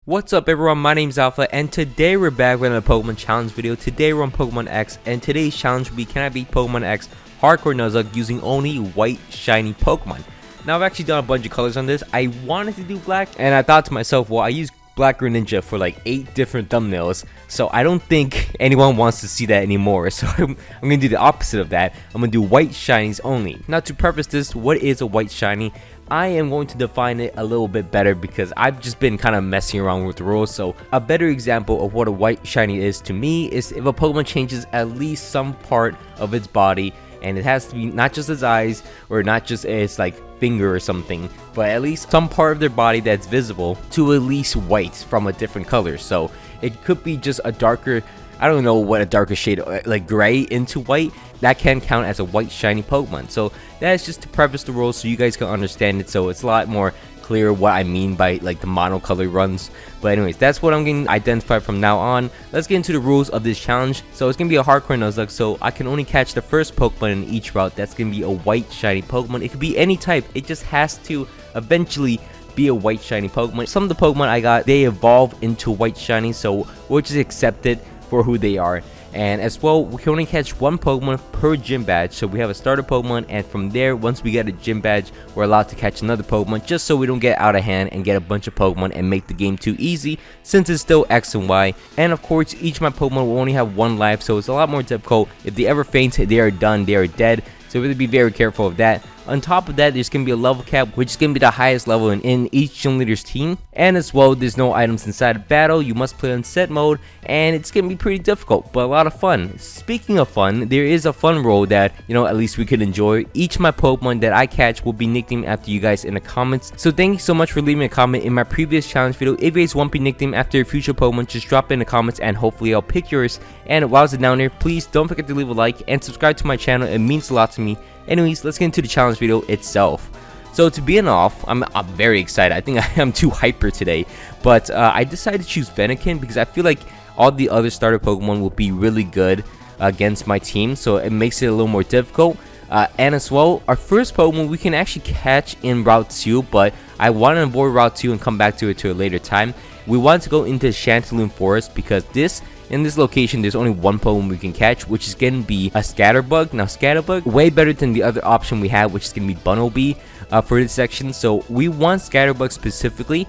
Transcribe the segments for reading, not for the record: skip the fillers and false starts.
What's up everyone, my name's Alpha and today we're back with another Pokemon challenge video. Today we're on Pokemon X and today's challenge will be can I beat Pokemon X Hardcore Nuzlocke using only white shiny Pokemon. Now I've actually done a bunch of colors on this. I wanted to do black and I thought to myself, well, I used Black Greninja for like 8 different thumbnails, so I don't think anyone wants to see that anymore. So I'm gonna do the opposite of that. I'm gonna do white shinies only. Now to preface this, what is a white shiny? I am going to define it a little bit better because I've just been kind of messing around with the rules. So a better example of what a white shiny is to me is if a Pokemon changes at least some part of its body, and it has to be not just its eyes or not just its like finger or something, but at least some part of their body that's visible to at least white from a different color. So it could be just a darker, I don't know what a darker shade, like gray into white, that can count as a white shiny Pokemon. So that's just to preface the rules so you guys can understand it, so it's a lot more clear what I mean by like the monocolor runs. But anyways, that's what I'm getting identified from now on. Let's get into the rules of this challenge. So it's gonna be a hardcore Nuzlocke, so I can only catch the first Pokemon in each route. That's gonna be a white shiny Pokemon. It could be any type, it just has to eventually be a white shiny Pokemon. Some of the Pokemon I got, they evolve into white shiny, so we'll just accept it for who they are. And as well, we can only catch one Pokemon per gym badge, so we have a starter Pokemon, and from there, once we get a gym badge, we're allowed to catch another Pokemon, just so we don't get out of hand and get a bunch of Pokemon and make the game too easy, since it's still X and Y. And of course, each of my Pokemon will only have one life, so it's a lot more difficult. If they ever faint, they are done, they are dead, so we have to be very careful of that. On top of that, there's going to be a level cap, which is going to be the highest level in each gym leader's team. And as well, there's no items inside of battle. You must play on set mode, and it's going to be pretty difficult, but a lot of fun. Speaking of fun, there is a fun role that, at least we could enjoy. Each of my Pokemon that I catch will be nicknamed after you guys in the comments. So thank you so much for leaving a comment in my previous challenge video. If you guys want to be nicknamed after your future Pokemon, just drop it in the comments, and hopefully I'll pick yours. And while it's down there, please don't forget to leave a like and subscribe to my channel. It means a lot to me. Anyways, let's get into the challenge video itself. So to begin off, I'm very excited. I think I am too hyper today, but I decided to choose Fennekin because I feel like all the other starter Pokemon will be really good against my team, so it makes it a little more difficult. And as well, our first Pokemon we can actually catch in Route 2, but I want to avoid Route 2 and come back to it to a later time. We want to go into Chanteloon Forest because in this location there's only one Pokemon we can catch, which is going to be a Scatterbug. Now Scatterbug, way better than the other option we have, which is going to be Bunnelby for this section. So we want Scatterbug specifically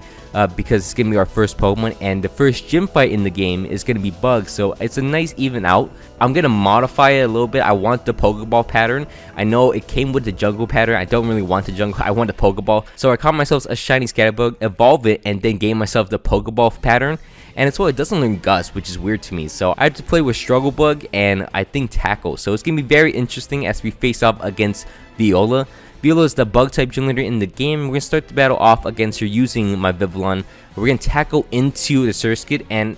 because it's going to be our first Pokemon, and the first gym fight in the game is going to be Bug, so it's a nice even out. I'm going to modify it a little bit. I want the Pokeball pattern. I know it came with the jungle pattern. I don't really want the jungle, I want the Pokeball. So I caught myself a shiny Scatterbug, evolve it, and then gave myself the Pokeball pattern. And as well, it doesn't learn Gust, which is weird to me. So I have to play with Struggle Bug and I think Tackle. So it's going to be very interesting as we face off against Viola. Viola is the bug type gym leader in the game. We're going to start the battle off against her using my Vivillon. We're going to tackle into the Surskit and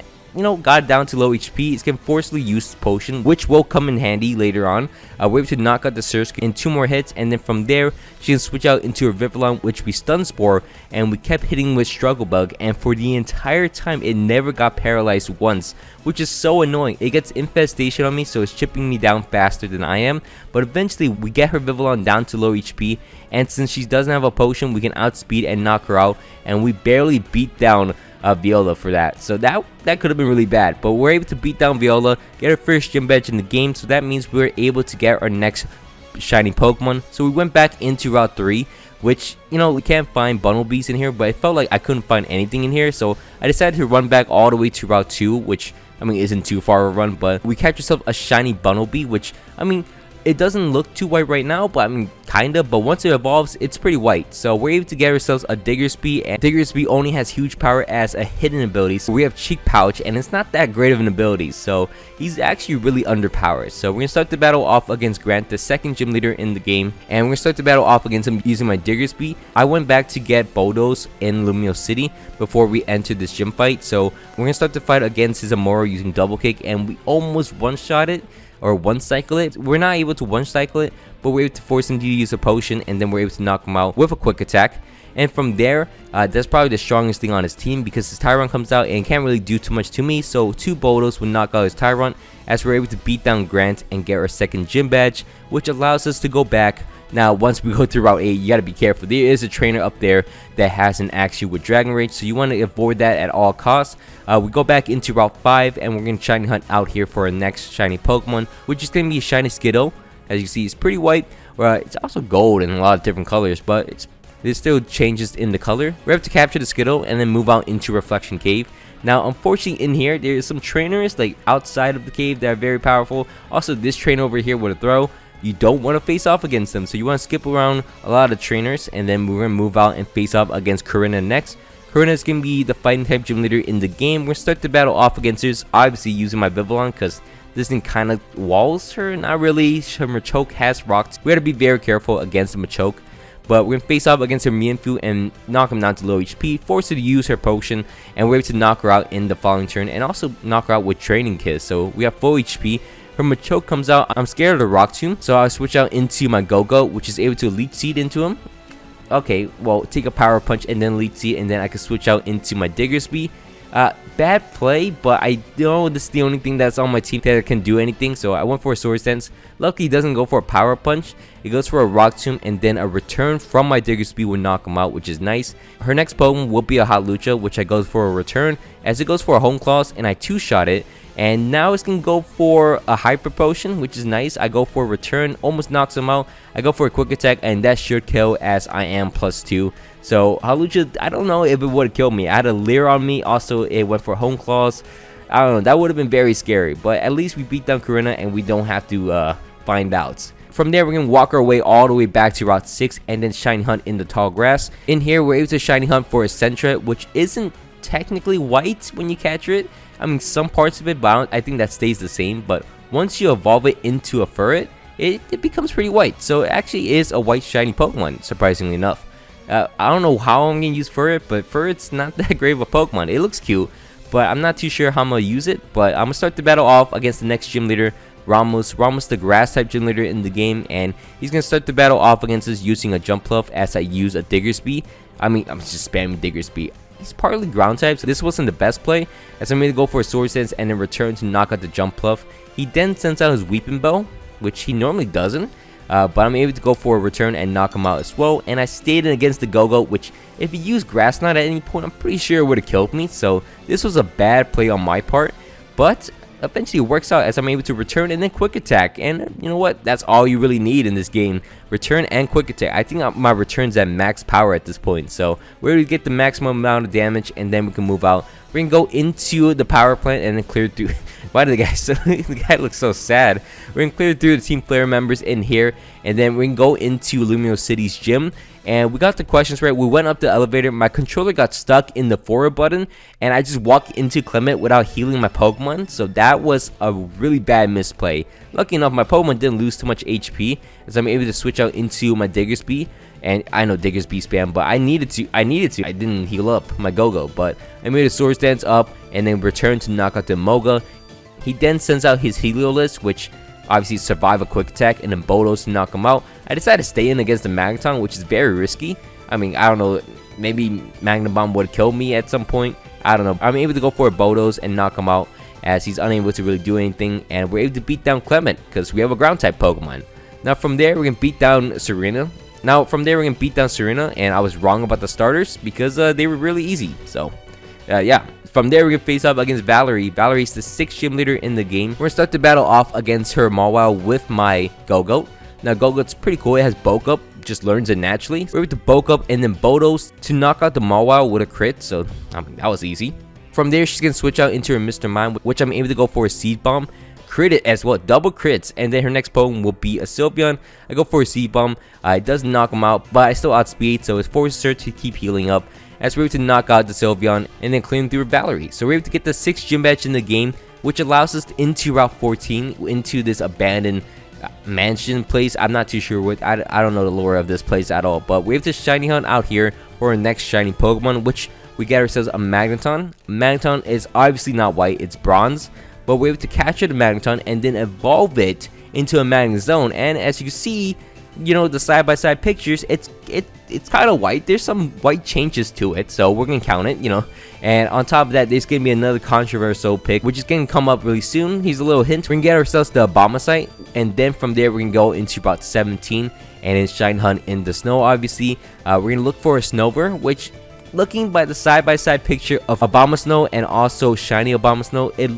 got down to low HP. It's going to forcibly use Potion, which will come in handy later on. We're able to knock out the Surskit in 2 more hits, and then from there, she can switch out into her Vivillon, which we Stun Spore, and we kept hitting with Struggle Bug, and for the entire time, it never got paralyzed once, which is so annoying. It gets Infestation on me, so it's chipping me down faster than I am, but eventually, we get her Vivillon down to low HP, and since she doesn't have a Potion, we can outspeed and knock her out, and we barely beat down Viola for that. So that could have been really bad, but we're able to beat down Viola, get our first gym badge in the game, so that means we're able to get our next shiny Pokemon. So we went back into Route 3, which we can't find Bunnelbees in here, but it felt like I couldn't find anything in here, so I decided to run back all the way to Route 2, which isn't too far of a run, but we catch ourselves a shiny Bunnelbee, which it doesn't look too white right now, but kinda, but once it evolves, it's pretty white. So we're able to get ourselves a Diggersby, and Diggersby only has huge power as a hidden ability. So we have Cheek Pouch, and it's not that great of an ability, so he's actually really underpowered. So we're gonna start the battle off against Grant, the second gym leader in the game, and we're gonna start the battle off against him using my Diggersby. I went back to get Bodos in Lumo City before we entered this gym fight, so we're gonna start the fight against his Amoro using Double Kick, and we almost one-shot it, or one-cycle it. We're not able to one-cycle it, but we're able to force him to use a potion, and then we're able to knock him out with a quick attack. And from there, that's probably the strongest thing on his team because his Tyrunt comes out and can't really do too much to me, so 2 Bodos would knock out his Tyrunt as we're able to beat down Grant and get our second gym badge, which allows us to go back Now, once we go through Route 8, you got to be careful. There is a trainer up there that has an axe you with Dragon Rage, so you want to avoid that at all costs. We go back into Route 5, and we're going to shiny hunt out here for our next shiny Pokemon, which is going to be a shiny Skittle. As you see, it's pretty white. It's also gold in a lot of different colors, but there's still changes in the color. We have to capture the Skittle and then move out into Reflection Cave. Now, unfortunately, in here, there's some trainers like outside of the cave that are very powerful. Also, this trainer over here with a throw, you don't want to face off against them, so you want to skip around a lot of trainers, and then we're going to move out and face off against Karina next. Karina is going to be the fighting type gym leader in the game. We're going to start the battle off against her, obviously using my Vivillon, because this thing kind of walls her. Not really. Her Machoke has rocks. We got to be very careful against the Machoke. But we're going to face off against her Mienfoo and knock him down to low HP, force her to use her potion, and we're able to knock her out in the following turn, and also knock her out with Training Kiss. So we have full HP. Her Machoke comes out. I'm scared of the Rock Tomb, so I'll switch out into my Go-Go, which is able to Leech Seed into him. Okay, well, take a Power Punch and then Leech Seed, and then I can switch out into my Diggersby. Bad play, but I know this is the only thing that's on my team that can do anything, so I went for a Swords Dance. Luckily, he doesn't go for a Power Punch. He goes for a Rock Tomb, and then a return from my Diggersby will knock him out, which is nice. Her next Pokemon will be a Hot Lucha, which I go for a return, as it goes for a Home Claws, and I two-shot it. And now it's going to go for a Hyper Potion, which is nice. I go for a return, almost knocks him out. I go for a Quick Attack, and that should kill, as I am +2. So Halucha, I don't know if it would have killed me. I had a Leer on me. Also, it went for Home Claws. I don't know. That would have been very scary. But at least we beat down Karina, and we don't have to find out. From there, we're going to walk our way all the way back to Route 6, and then shiny hunt in the tall grass. In here, we're able to shiny hunt for a Sentra, which isn't technically white when you capture it. I mean, some parts of it, but I think that stays the same. But once you evolve it into a Furret, it becomes pretty white. So it actually is a white shiny Pokemon, surprisingly enough. I don't know how I'm going to use Furret, but Furret's not that great of a Pokemon. It looks cute, but I'm not too sure how I'm going to use it. But I'm going to start the battle off against the next gym leader, Ramos. Ramos, the grass type gym leader in the game, and he's going to start the battle off against us using a Jump Pluff as I use a Diggersby. I mean, I'm just spamming Diggersby. He's partly ground type, so this wasn't the best play, as I'm going to go for a Sword Dance and then return to knock out the Jump Pluff. He then sends out his Weeping Bow, which he normally doesn't, but I'm able to go for a return and knock him out as well. And I stayed in against the Go-Go, which if he used Grass Knot at any point, I'm pretty sure it would have killed me. So this was a bad play on my part, but eventually it works out as I'm able to return and then Quick Attack. And you know what? That's all you really need in this game. Return and Quick Attack. I think my return's at max power at this point. So we're able to get the maximum amount of damage, and then we can move out. We're going to go into the power plant and then clear through. Why did the guy look so sad? We're going to clear through the Team Flare members in here, and then we're going to go into Lumo City's gym. And we got the questions right. We went up the elevator. My controller got stuck in the forward button, and I just walked into Clement without healing my Pokemon. So that was a really bad misplay. Lucky enough, my Pokemon didn't lose too much HP, as I'm able to switch out into my Diggersby. And I know Diggersby spam, but I needed to. I didn't heal up my Go-Go, but I made a Swords Dance up and then return to knock out the Moga. He then sends out his Heliolisk, which obviously survive a Quick Attack, and then Bodos to knock him out. I decided to stay in against the Magneton, which is very risky. I mean, I don't know, maybe Magnet Bomb would kill me at some point. I don't know. I'm able to go for a Bodos and knock him out, as he's unable to really do anything, and we're able to beat down Clement because we have a ground type Pokemon. Now from there, we're gonna beat down Serena. And I was wrong about the starters because they were really easy. So yeah. From there, we're going to face up against Valerie. Valerie's the 6th gym leader in the game. We're going to start the battle off against her Mawile with my Go-Go. Now, Go-Go's pretty cool. It has Bulk Up. Just learns it naturally. We're able to Bulk Up and then Bodos to knock out the Mawile with a crit. So, I mean, that was easy. From there, she's going to switch out into her Mr. Mime, which I'm able to go for a Seed Bomb. Crit it as well. Double crits. And then her next Pokemon will be a Sylveon. I go for a Seed Bomb. It doesn't knock him out, but I still outspeed. So, it forces her to keep healing up, as we're able to knock out the Sylveon and then clean through Valerie. So we're able to get the 6th gym badge in the game, which allows us into Route 14, into this abandoned mansion place. I'm not too sure what, I don't know the lore of this place at all, but we have to shiny hunt out here for our next shiny Pokemon, which we get ourselves a Magneton. Magneton is obviously not white, it's bronze, but we're able to capture the Magneton and then evolve it into a Magnezone. And as you see, you know, the side-by-side pictures, it's kind of white. There's some white changes to it, so we're gonna count it, you know. And on top of that, there's gonna be another controversial pick, which is gonna come up really soon. Here's a little hint. We're gonna get ourselves the Abomasite, and then from there we're gonna go into Route 17 and then Shine Hunt in the snow. Obviously, we're gonna look for a Snover, which, looking by the side-by-side picture of Abomasnow and also Shiny Abomasnow, it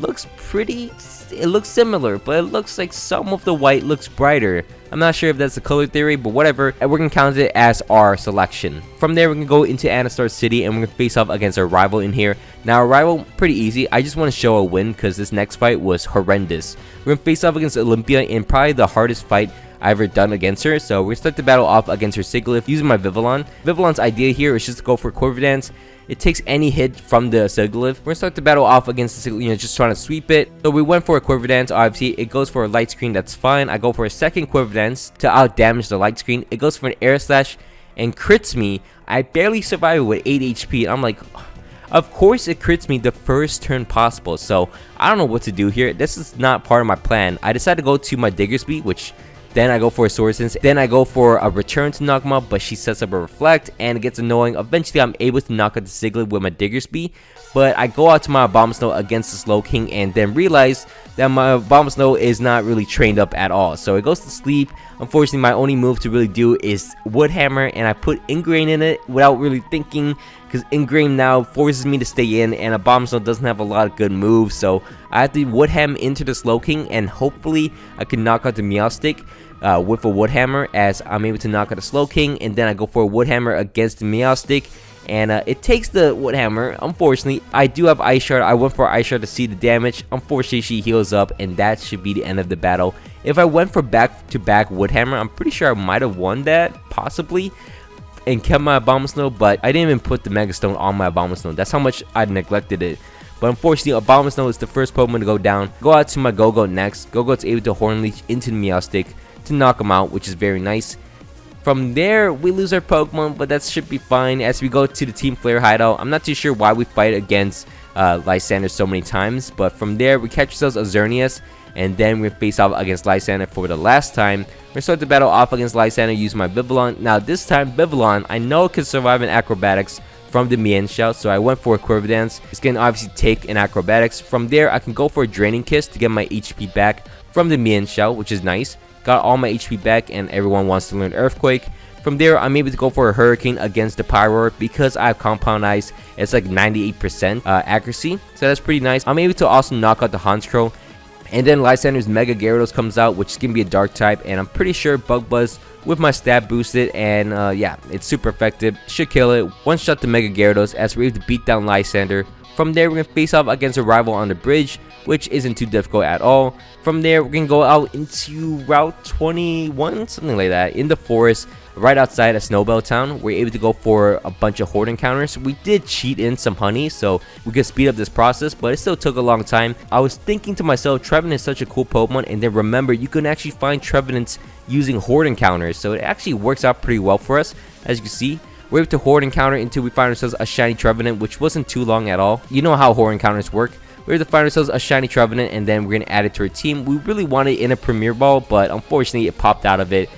looks similar, but it looks like some of the white looks brighter. I'm not sure if that's a color theory, but whatever, and we're gonna count it as our selection. From there, we're gonna go into Anastar City, and we're gonna face off against our rival in here. Now, our rival, pretty easy. I just want to show a win because this next fight was horrendous. We're gonna face off against Olympia in probably the hardest fight I've ever done against her. So we're gonna start the battle off against her Sigilyph using my Vivillon. Vivillon's idea here is just to go for Quiver Dance. It takes any hit from the Sigilyph. We're gonna start the battle off against the Sigilyph, just trying to sweep it. So we went for a Quiver Dance. Obviously, it goes for a Light Screen. That's fine. I go for a second Quiver Dance to out damage the Light Screen. It goes for an Air Slash and crits me. I barely survive it with 8 HP. I'm like, of course it crits me the first turn possible. So I don't know what to do here. This is not part of my plan. I decided to go to my Diggersby, which then I go for a Sword Sense. Then I go for a Return to knock him up, but she sets up a Reflect, and it gets annoying. Eventually, I'm able to knock out the Sigilyph with my Diggersby, but I go out to my Abomasnow against the Slowking, and then realize that my Abomasnow is not really trained up at all. So it goes to sleep. Unfortunately, my only move to really do is Wood Hammer, and I put Ingrain in it without really thinking, because Ingrain now forces me to stay in, and Abomasnow doesn't have a lot of good moves. So I have to Wood Hammer into the Slowking, and hopefully I can knock out the Meowstic with a Wood Hammer, as I'm able to knock out the Slowking, and then I go for a Wood Hammer against the Meowstic, and it takes the Wood Hammer. Unfortunately, I do have Ice Shard. I went for Ice Shard to see the damage. Unfortunately, she heals up, and that should be the end of the battle. If I went for back-to-back Wood Hammer, I'm pretty sure I might have won that, possibly, and kept my Abomasnow, but I didn't even put the Mega Stone on my Abomasnow. That's how much I neglected it. But unfortunately, Abomasnow is the first Pokemon to go down. Go out to my Go-Go next. Go-Go's able to Horn Leech into the Meowstic to knock him out, which is very nice. From there, we lose our Pokemon, but that should be fine as we go to the Team Flare hideout. I'm not too sure why we fight against Lysander so many times, but from there, we catch ourselves a Xerneas, and then we face off against Lysander for the last time. We're gonna start the battle off against Lysander using my Vivillon. Now, this time, Vivillon, I know it can survive in Acrobatics from the Mienshao, so I went for a Quiver Dance. It's gonna obviously take an Acrobatics. From there, I can go for a Draining Kiss to get my HP back from the Mienshao, which is nice. Got all my HP back, and everyone wants to learn Earthquake. From there, I'm able to go for a Hurricane against the Pyroar because I have Compound Ice. It's like 98% accuracy, so that's pretty nice. I'm able to also knock out the Honchkrow, and then Lysander's Mega Gyarados comes out, which is going to be a Dark type, and I'm pretty sure Bug Buzz with my stat boosted, and yeah, it's super effective. Should kill it. One shot to Mega Gyarados as we're able to beat down Lysander. From there, we're going to face off against a rival on the bridge, which isn't too difficult at all. From there, we're going to go out into Route 21, something like that, in the forest, right outside of Snowbell Town. We're able to go for a bunch of Horde encounters. We did cheat in some honey, so we could speed up this process, but it still took a long time. I was thinking to myself, Trevenant is such a cool Pokemon, and then remember, you can actually find Trevenants using Horde encounters, so it actually works out pretty well for us, as you can see. We're able to Horde encounter until we find ourselves a shiny Trevenant, which wasn't too long at all. You know how Horde encounters work. We're able to find ourselves a shiny Trevenant, and then we're going to add it to our team. We really wanted it in a Premier Ball, but unfortunately it popped out of it.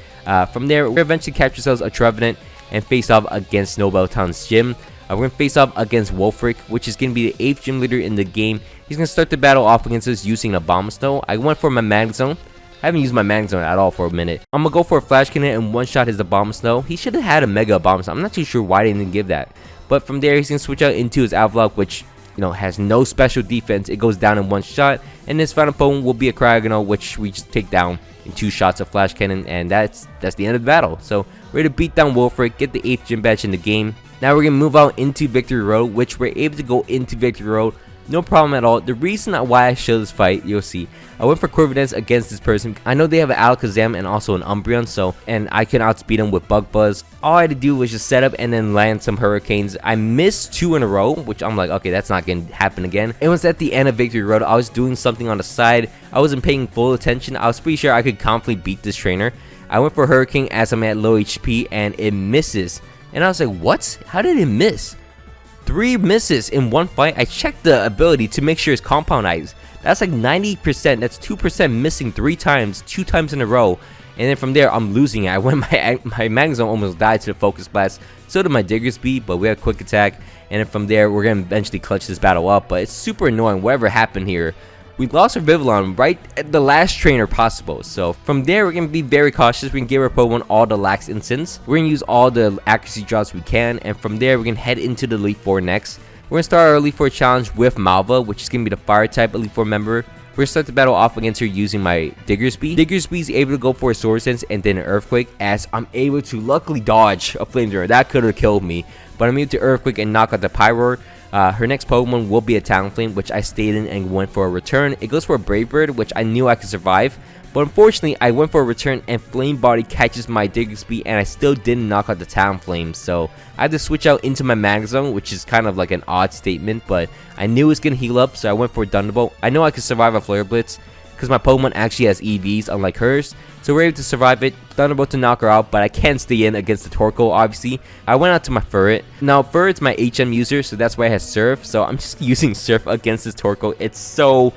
From there, we eventually capture ourselves a Trevenant and face off against Snowbell Town's gym. We're going to face off against Wolfric, which is going to be the 8th gym leader in the game. He's going to start the battle off against us using a Abomasnow. I went for my Magnet Zone. I haven't used my Magnet Zone at all for a minute. I'm going to go for a Flash Cannon and one-shot his Abomasnow. He should have had a Mega Abomasnow. I'm not too sure why they didn't give that. But from there, he's going to switch out into his Avlok, which, you know, has no special defense. It goes down in one shot. And his final Pokemon will be a Cryogonal, which we just take down in 2 shots of Flash Cannon. And that's the end of the battle. So we're going to beat down Wolfric, get the 8th gym badge in the game. Now we're going to move out into Victory Road, which we're able to go into Victory Road. No problem at all. The reason why I show this fight, you'll see. I went for Quiver Dance against this person. I know they have an Alakazam and also an Umbreon, and I can outspeed him with Bug Buzz. All I had to do was just set up and then land some Hurricanes. I missed 2 in a row, which I'm like, okay, that's not going to happen again. It was at the end of Victory Road. I was doing something on the side. I wasn't paying full attention. I was pretty sure I could confidently beat this trainer. I went for Hurricane as I'm at low HP, and it misses. And I was like, what? How did it miss? 3 misses in one fight. I checked the ability to make sure it's Compound Eyes. That's like 90%. That's 2% missing 3 times, 2 times in a row. And then from there, I'm losing it. I went my Magnet Zone almost died to the Focus Blast. So did my Diggersby, but we had a Quick Attack. And then from there, we're going to eventually clutch this battle up. But it's super annoying. Whatever happened here, we lost our Vivillon right at the last trainer possible. So from there, we're going to be very cautious. We're going to give our Pokemon all the Lax Instants. We're going to use all the accuracy drops we can. And from there, we're going to head into the Elite Four next. We're going to start our Elite Four challenge with Malva, which is going to be the Fire type Elite Four member. We're going to start the battle off against her using my Diggersby. Diggersby is able to go for a Sword Dance and then an Earthquake, as I'm able to luckily dodge a Flamethrower. That could have killed me, but I'm able to Earthquake and knock out the Pyroar. Her next Pokemon will be a Talonflame, which I stayed in and went for a return. It goes for a Brave Bird, which I knew I could survive, but unfortunately I went for a return and Flame Body catches my Diggersby, and I still didn't knock out the Talonflame. So I had to switch out into my Magnezone, which is kind of like an odd statement, but I knew it was going to heal up, so I went for a Thunderbolt. I know I could survive a Flare Blitz because my Pokemon actually has EVs unlike hers, so we're able to survive it. Thunderbolt to knock her out, but I can't stay in against the Torkoal, obviously. I went out to my Furret. Now, Furret's my HM user, so that's why I have Surf, so I'm just using Surf against this Torkoal. It's so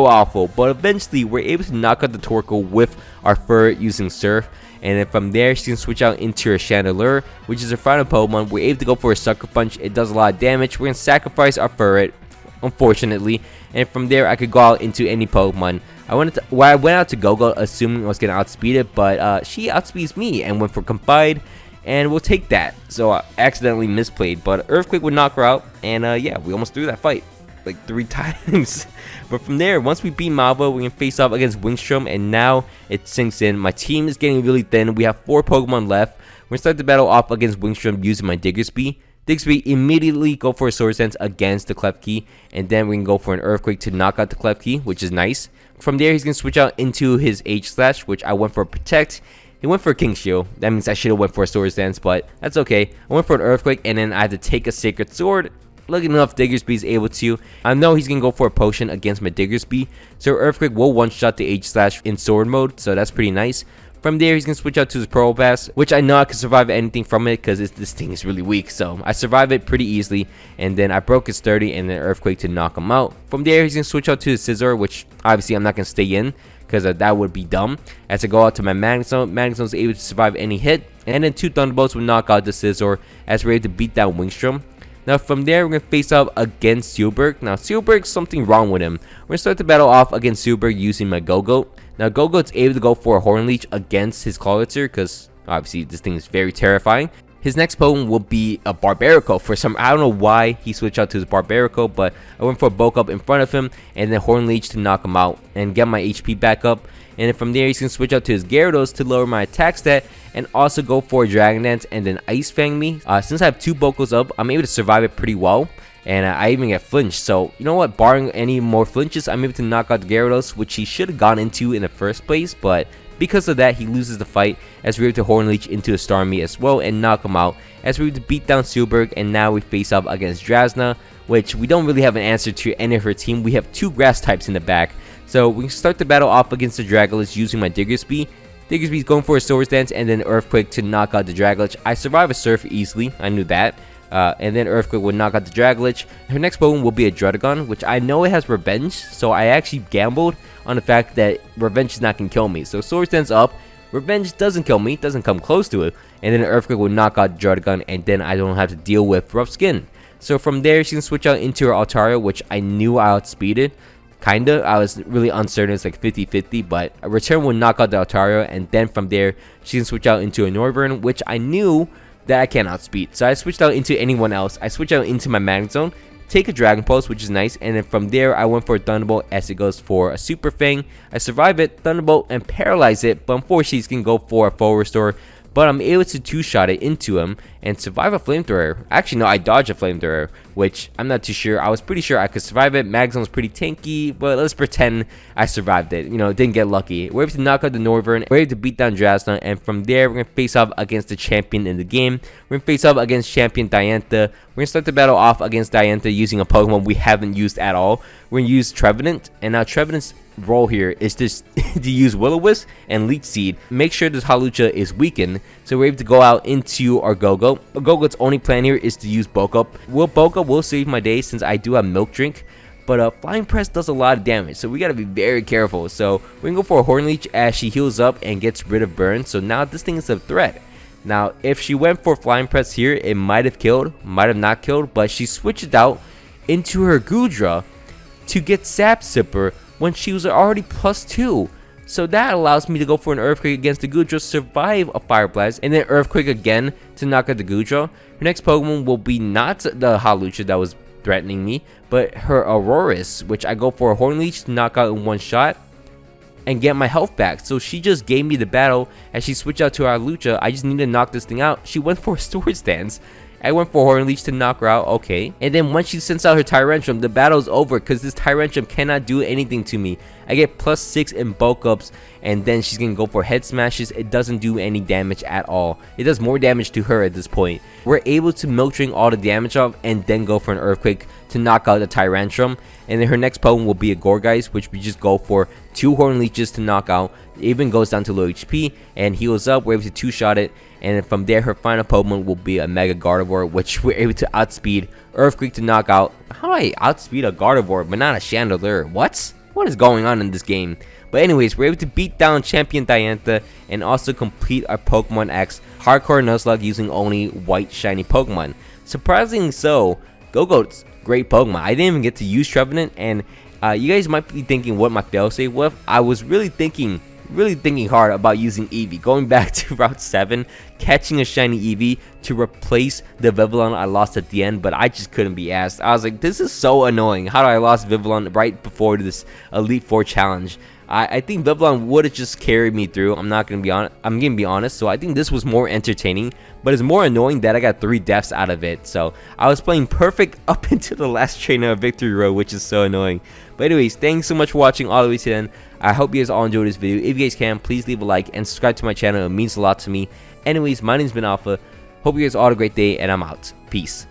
awful, but eventually we're able to knock out the Torkoal with our Furret using Surf. And then from there, she can switch out into her Chandelure, which is her final Pokemon. We're able to go for a Sucker Punch. It does a lot of damage. We're going to sacrifice our Furret, unfortunately. And from there, I could go out into any Pokemon. I went out to Go-Go assuming I was going to outspeed it, but she outspeeds me and went for Confide. And we'll take that. So I accidentally misplayed, but Earthquake would knock her out. And yeah, we almost threw that fight like 3 times. But from there, once we beat Malva, we can face off against Wingstrom, and now it sinks in. My team is getting really thin. We have 4 Pokemon left. We're going to start the battle off against Wingstrom using my Diggersby. Diggersby immediately go for a Sword Dance against the Klefki, and then we can go for an Earthquake to knock out the Klefki, which is nice. From there, he's going to switch out into his H-Slash, which I went for a Protect. He went for a King Shield. That means I should have went for a Sword Dance, but that's okay. I went for an Earthquake, and then I had to take a Sacred Sword. Lucky enough, Diggersby is able to. I know he's going to go for a Potion against my Diggersby, so Earthquake will one-shot the H-Slash in Sword mode, so that's pretty nice. From there, he's going to switch out to his Probopass, which I know I can survive anything from it because this thing is really weak, so I survive it pretty easily. And then I broke his 30 and then Earthquake to knock him out. From there, he's going to switch out to his Scizor, which obviously I'm not going to stay in because that would be dumb. As I go out to my Magnezone, Magnezone is able to survive any hit, and then 2 Thunderbolts will knock out the Scizor as we're able to beat down Wingstrom. Now from there, we're going to face off against Sealberg. Now Sealberg's something wrong with him. We're going to start the battle off against Sealberg using my Go-Goat. Now Go-Goat's able to go for a Horn Leech against his Clawitzer because obviously this thing is very terrifying. His next Pokemon will be a Barbarico. I don't know why he switched out to his Barbarico, but I went for a Bulk Up in front of him and then Horn Leech to knock him out and get my HP back up. And then from there, he's going to switch out to his Gyarados to lower my attack stat and also go for a Dragon Dance and then Ice Fang me. Since I have 2 Bocos up, I'm able to survive it pretty well. And I even get flinched. So, you know what? Barring any more flinches, I'm able to knock out the Gyarados, which he should have gone into in the first place. But because of that, he loses the fight as we're able to Horn Leech into a Starmie as well and knock him out. As we're able to beat down Sealberg, and now we face off against Drasna, which we don't really have an answer to any of her team. We have 2 grass types in the back. So we can start the battle off against the Dragolich using my Diggersby. Diggersby's going for a Sword Dance and then Earthquake to knock out the Dragolich. I survive a Surf easily. I knew that. And then Earthquake would knock out the Dragolich. Her next Pokemon will be a Druddigon, which I know it has Revenge. So I actually gambled on the fact that Revenge is not going to kill me. So Sword Dance up. Revenge doesn't kill me. Doesn't come close to it. And then Earthquake will knock out Druddigon. And then I don't have to deal with Rough Skin. So from there, she can switch out into her Altaria, which I knew I outspeeded. Kinda. I was really uncertain. It's like 50-50, but a return will knock out the Altaria, and then from there, she can switch out into a Noivern, which I knew that I can't outspeed. So I switched out into anyone else. I switched out into my Magnezone, take a Dragon Pulse, which is nice, and then from there, I went for a Thunderbolt as it goes for a Super Fang. I survive it, Thunderbolt, and paralyze it, but unfortunately, he's going to go for a Full Restore. But I'm able to 2-shot it into him and survive a Flamethrower. Actually, no, I dodged a Flamethrower, which I'm not too sure. I was pretty sure I could survive it. Magzone's pretty tanky, but let's pretend I survived it. You know, didn't get lucky. We're able to knock out the Noivern. We're able to beat down Drasna, and from there, we're going to face off against the champion in the game. We're going to face off against champion Diantha. We're going to start the battle off against Diantha using a Pokemon we haven't used at all. We're going to use Trevenant, and now Trevenant's role here is just to use Will-O-Wisp and Leech Seed. Make sure this Hawlucha is weakened, so we're able to go out into our Go-Go. Our Go-Go's only plan here is to use Bulk Up. Bulk Up will save my day since I do have Milk Drink, but Flying Press does a lot of damage, so we gotta be very careful. So we can go for a Horn Leech as she heals up and gets rid of burn, so now this thing is a threat. Now if she went for Flying Press here, it might have killed, might have not killed, but she switched out into her Goodra to get Sap Sipper, when she was already +2. So that allows me to go for an Earthquake against the Goodra, survive a Fire Blast, and then Earthquake again to knock out the Goodra. Her next Pokemon will be not the Hawlucha that was threatening me, but her Aurorus, which I go for a Horn Leech to knock out in one shot and get my health back. So she just gave me the battle as she switched out to our Lucha. I just need to knock this thing out. She went for a Swords Dance. I went for Horn Leech to knock her out, okay. And then once she sends out her Tyrantrum, the battle's over because this Tyrantrum cannot do anything to me. I get +6 in bulk ups, and then she's gonna go for Head Smashes. It doesn't do any damage at all. It does more damage to her at this point. We're able to Milk Drain all the damage off and then go for an Earthquake to knock out the Tyrantrum. And then her next Pokemon will be a Gourgeist, which we just go for 2 Horn Leeches to knock out. It even goes down to low HP and heals up. We're able to 2-shot it. And then from there, her final Pokemon will be a Mega Gardevoir, which we're able to outspeed Earthquake to knock out. How do I outspeed a Gardevoir but not a Chandelure? What is going on in this game? But anyways, we're able to beat down Champion Diantha and also complete our Pokemon X Hardcore Nuzlocke using only white shiny Pokemon. Surprisingly so, Go-Goat's great Pokemon. I didn't even get to use Trevenant, and you guys might be thinking what my failsafe was. I was really thinking hard about using Eevee, going back to Route 7, catching a shiny Eevee to replace the Vivillon I lost at the end, but I just couldn't be asked. I was like, this is so annoying. How did I lost Vivillon right before this Elite Four challenge? I think Vivillon would have just carried me through. I'm gonna be honest. So I think this was more entertaining, but it's more annoying that I got 3 deaths out of it. So I was playing perfect up into the last trainer of Victory Road, which is so annoying. But anyways, thanks so much for watching all the way to the end. I hope you guys all enjoyed this video. If you guys can, please leave a like and subscribe to my channel. It means a lot to me. Anyways, my name's been Alpha. Hope you guys all have a great day, and I'm out. Peace.